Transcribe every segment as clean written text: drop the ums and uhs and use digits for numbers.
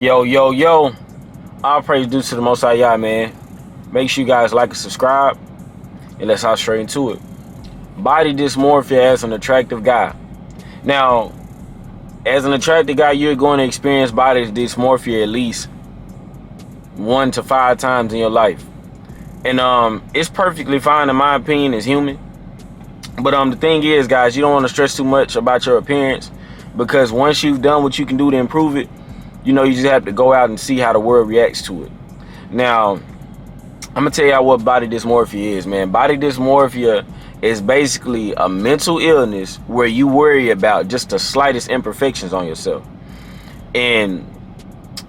Yo, yo, yo. All praise due to the Most High Yah, man. Make sure you guys like and subscribe, and let's hop straight into it. Body dysmorphia as an attractive guy. Now, as an attractive guy, you're going to experience body dysmorphia at least 1 to 5 times in your life. And it's perfectly fine in my opinion as human. But the thing is, guys, you don't want to stress too much about your appearance, because once you've done what you can do to improve it, you just have to go out and see how the world reacts to it. Now, I'm gonna tell y'all what body dysmorphia is, man. Body dysmorphia is basically a mental illness where you worry about just the slightest imperfections on yourself. And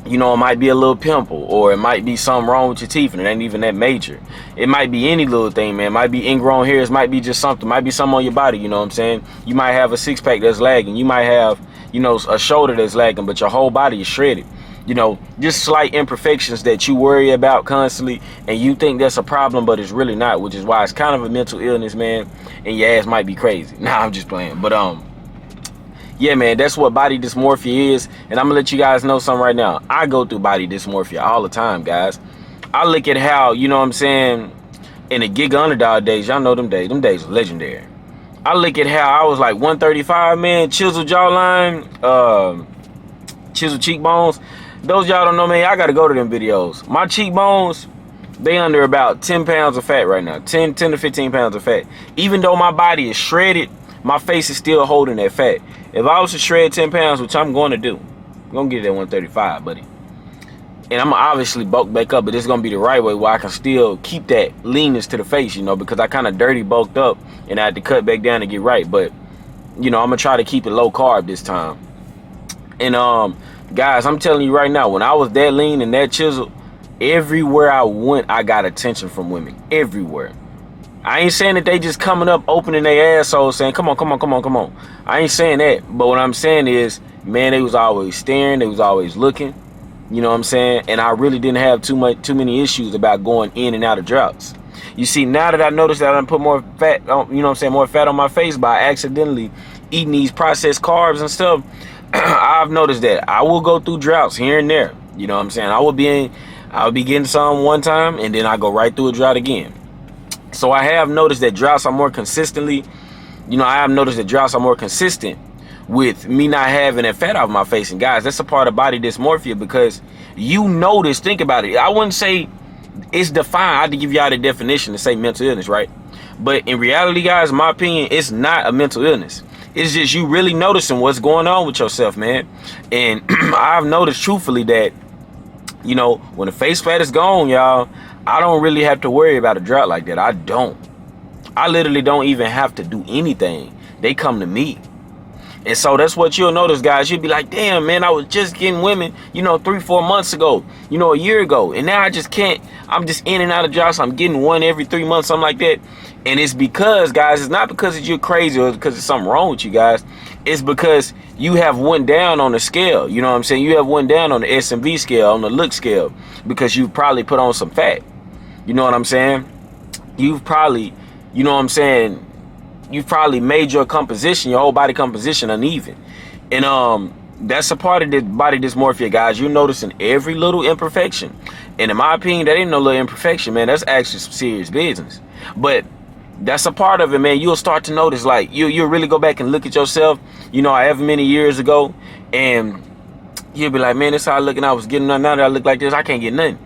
it might be a little pimple, or it might be something wrong with your teeth, and it ain't even that major. It might be any little thing, man. It might be ingrown hairs, might be just something, might be something on your body, you know what I'm saying? You might have a six-pack that's lagging, you might have a shoulder that's lagging, but your whole body is shredded. Just slight imperfections that you worry about constantly, and you think that's a problem, but it's really not, which is why it's kind of a mental illness, man, and your ass might be crazy. Nah, I'm just playing. But yeah, man, that's what body dysmorphia is. And I'm gonna let you guys know something right now. I go through body dysmorphia all the time, guys. I look at how, in the gig underdog days, y'all know them days are legendary. I look at how I was like 135, man, chiseled jawline, chiseled cheekbones. Those y'all don't know, man, I gotta go to them videos. My cheekbones, they under about 10 pounds of fat right now. 10 to 15 pounds of fat. Even though my body is shredded, my face is still holding that fat. If I was to shred 10 pounds, which I'm going to do, I'm going to get it at 135, buddy. And I'm obviously bulk back up, but it's going to be the right way where I can still keep that leanness to the face, because I kind of dirty bulked up and I had to cut back down to get right. But, I'm going to try to keep it low carb this time. And, guys, I'm telling you right now, when I was that lean and that chiseled, everywhere I went, I got attention from women. Everywhere. I ain't saying that they just coming up, opening their assholes, saying, come on, come on, come on, come on. I ain't saying that. But what I'm saying is, man, they was always staring. They was always looking. You know what I'm saying? And I really didn't have too many issues about going in and out of droughts. You see, now that I noticed that I done put more fat on, more fat on my face by accidentally eating these processed carbs and stuff, I've noticed that I will go through droughts here and there. You know what I'm saying? I'll be getting some one time, and then I go right through a drought again. So I have noticed that droughts are more consistent with me not having that fat off my face. And guys, that's a part of body dysmorphia, because think about it. I wouldn't say it's defined. I had to give y'all the definition to say mental illness, right? But in reality, guys, in my opinion, it's not a mental illness. It's just you really noticing what's going on with yourself, man. And I've noticed truthfully that, when the face fat is gone, y'all, I don't really have to worry about a drought like that. I don't. I literally don't even have to do anything. They come to me. And so that's what you'll notice, guys. You'll be like, damn, man, I was just getting women, 3-4 months ago, a year ago. And now I just can't. I'm just in and out of droughts. I'm getting one every 3 months, something like that. And it's because, guys, it's not because you're crazy or because there's something wrong with you guys. It's because you have went down on the scale. You know what I'm saying? You have went down on the S&V scale, on the look scale, because you probably put on some fat. You know what I'm saying? You've probably, you've probably made your whole body composition uneven. And that's a part of the body dysmorphia, guys. You're noticing every little imperfection. And in my opinion, that ain't no little imperfection, man. That's actually some serious business. But that's a part of it, man. You'll start to notice, like, you'll really go back and look at yourself, however many years ago, and you'll be like, man, this how I look, and I was getting nothing. Now that I look like this, I can't get nothing,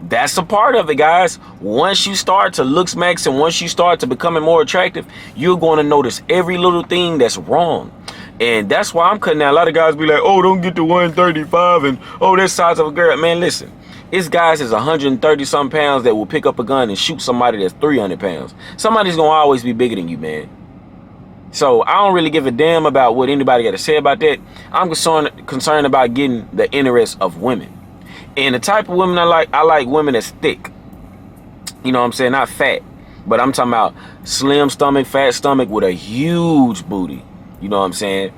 That's a part of it, guys. Once you start to look smacks and once you start to becoming more attractive, you're going to notice every little thing that's wrong. And that's why I'm cutting out. A lot of guys be like, oh, don't get to 135 and, oh, that size of a girl. Man, listen, it's guys that's 130 some pounds that will pick up a gun and shoot somebody that's 300 pounds. Somebody's going to always be bigger than you, man. So I don't really give a damn about what anybody got to say about that. I'm concerned about getting the interest of women. And the type of women I like women that's thick. You know what I'm saying? Not fat. But I'm talking about slim stomach, fat stomach with a huge booty. You know what I'm saying?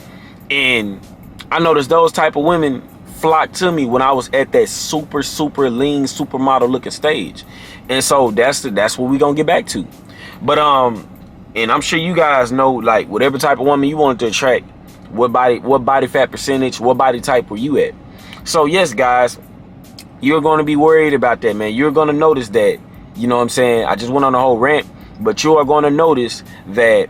And I noticed those type of women flocked to me when I was at that super, super lean, supermodel looking stage. And so that's what we gonna get back to. But and I'm sure you guys know, like, whatever type of woman you wanted to attract, what body fat percentage, what body type were you at? So yes, guys, you're going to be worried about that, man. You're going to notice that, you know what I'm saying? I just went on a whole rant, but you are going to notice that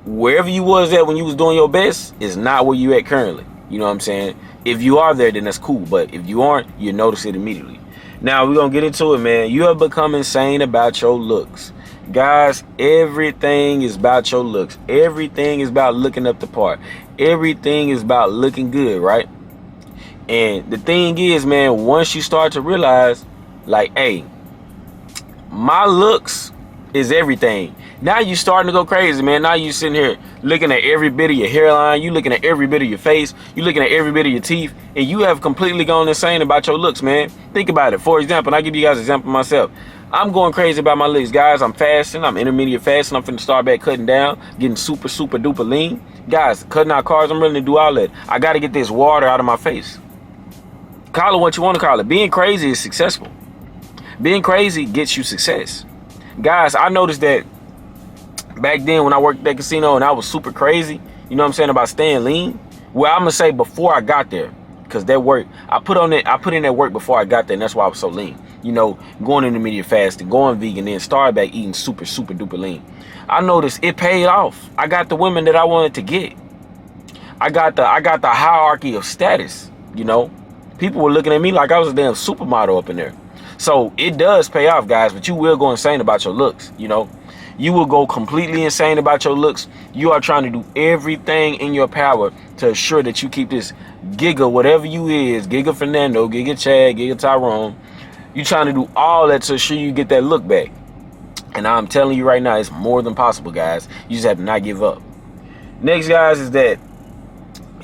wherever you was at when you was doing your best is not where you at currently. You know what I'm saying? If you are there, then that's cool. But if you aren't, you notice it immediately. Now, we're going to get into it, man. You have become insane about your looks. Guys, everything is about your looks. Everything is about looking up the part. Everything is about looking good, right? And the thing is, man, once you start to realize, like, hey, my looks is everything. Now you starting to go crazy, man. Now you sitting here looking at every bit of your hairline. You looking at every bit of your face. You looking at every bit of your teeth. And you have completely gone insane about your looks, man. Think about it. For example, I'll give you guys an example myself. I'm going crazy about my looks, guys. I'm fasting. I'm intermediate fasting. I'm finna start back cutting down. Getting super, super duper lean. Guys, cutting out carbs. I'm ready to do all that. I got to get this water out of my face. Call it what you want to call it. Being crazy is successful. Being crazy gets you success. Guys, I noticed that back then when I worked at that casino and I was super crazy, you know what I'm saying, about staying lean. Well, I'm gonna say before I got there, because that work, I put in that work before I got there, and that's why I was so lean. You know, going intermediate fasting, going vegan, then started back eating super, super duper lean. I noticed it paid off. I got the women that I wanted to get. I got the hierarchy of status, you know. People were looking at me like I was a damn supermodel up in there. So it does pay off, guys, but you will go insane about your looks, you know. You will go completely insane about your looks. You are trying to do everything in your power to assure that you keep this Giga, whatever you is, Giga Fernando, Giga Chad, Giga Tyrone. You trying to do all that to assure you get that look back. And I'm telling you right now, it's more than possible, guys. You just have to not give up. Next, guys, is that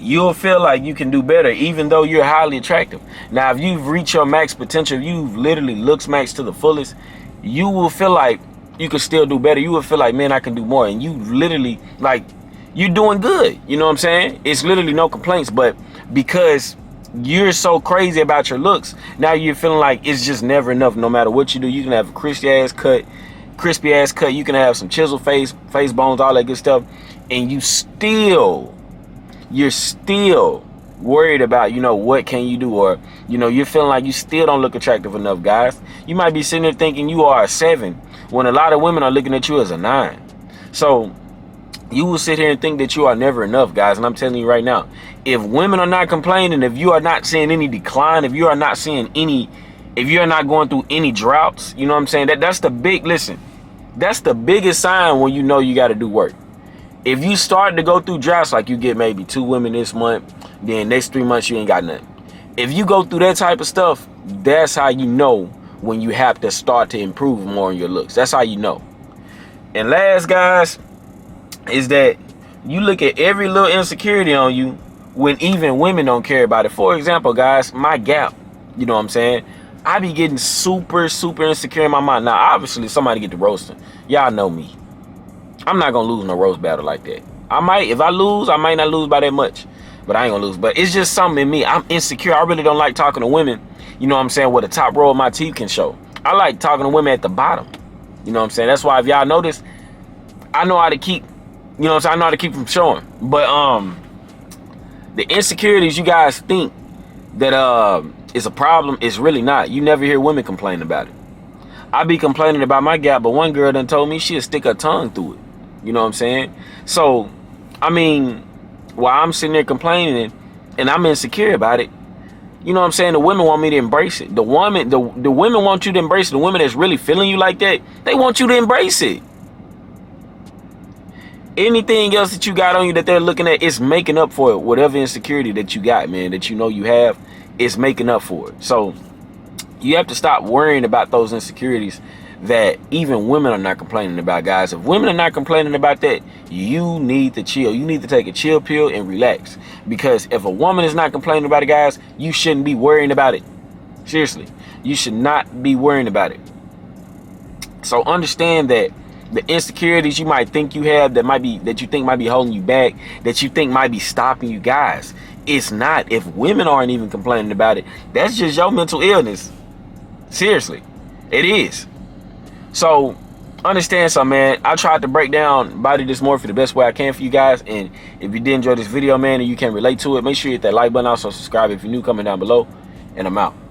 you'll feel like you can do better even though you're highly attractive. Now, if you've reached your max potential, if you've literally looks maxed to the fullest, you will feel like you can still do better. You will feel like, man, I can do more. And you literally, like, you're doing good. You know what I'm saying? It's literally no complaints. But because you're so crazy about your looks, now you're feeling like it's just never enough. No matter what you do, you can have a crispy ass cut. You can have some chisel face bones, all that good stuff. And you're still worried about, you know, what can you do? Or, you know, you're feeling like you still don't look attractive enough, guys. You might be sitting there thinking you are a 7 when a lot of women are looking at you as a 9. So you will sit here and think that you are never enough, guys. And I'm telling you right now, if women are not complaining, if you are not seeing any decline, if you are not seeing any, if you're not going through any droughts, you know what I'm saying? That's the biggest sign when you know you got to do work. If you start to go through droughts, like you get maybe 2 women this month, then next 3 months you ain't got nothing. If you go through that type of stuff, that's how you know when you have to start to improve more in your looks. That's how you know. And last, guys, is that you look at every little insecurity on you when even women don't care about it. For example, guys, my gap, you know what I'm saying? I be getting super, super insecure in my mind. Now, obviously, somebody get the roasting. Y'all know me. I'm not gonna lose no roast battle like that. I might, if I lose, I might not lose by that much, but I ain't gonna lose. But it's just something in me. I'm insecure. I really don't like talking to women, you know what I'm saying, where the top row of my teeth can show. I like talking to women at the bottom. You know what I'm saying? That's why if y'all notice, I know how to keep, you know what I'm saying, I know how to keep them showing. But the insecurities you guys think that is a problem, it's really not. You never hear women complain about it. I be complaining about my gap, but one girl done told me she'll stick her tongue through it. You know what I'm saying? So, I mean, while I'm sitting there complaining and I'm insecure about it, you know what I'm saying? The women want me to embrace it. The women want you to embrace it. The women that's really feeling you like that, they want you to embrace it. Anything else that you got on you that they're looking at, it's making up for it. Whatever insecurity that you got, man, that you know you have, it's making up for it. So you have to stop worrying about those insecurities that even women are not complaining about, guys. If women are not complaining about that, you need to chill. You need to take a chill pill and relax. Because if a woman is not complaining about it, guys, you shouldn't be worrying about it. Seriously, you should not be worrying about it. So understand that the insecurities you might think you have that you think might be holding you back, that you think might be stopping you, guys, it's not. If women aren't even complaining about it, that's just your mental illness. Seriously, it is. So understand something, man. I tried to break down body dysmorphia the best way I can for you guys. And if you did enjoy this video, man, and you can relate to it, make sure you hit that like button. Also subscribe if you're new, coming down below. And I'm out.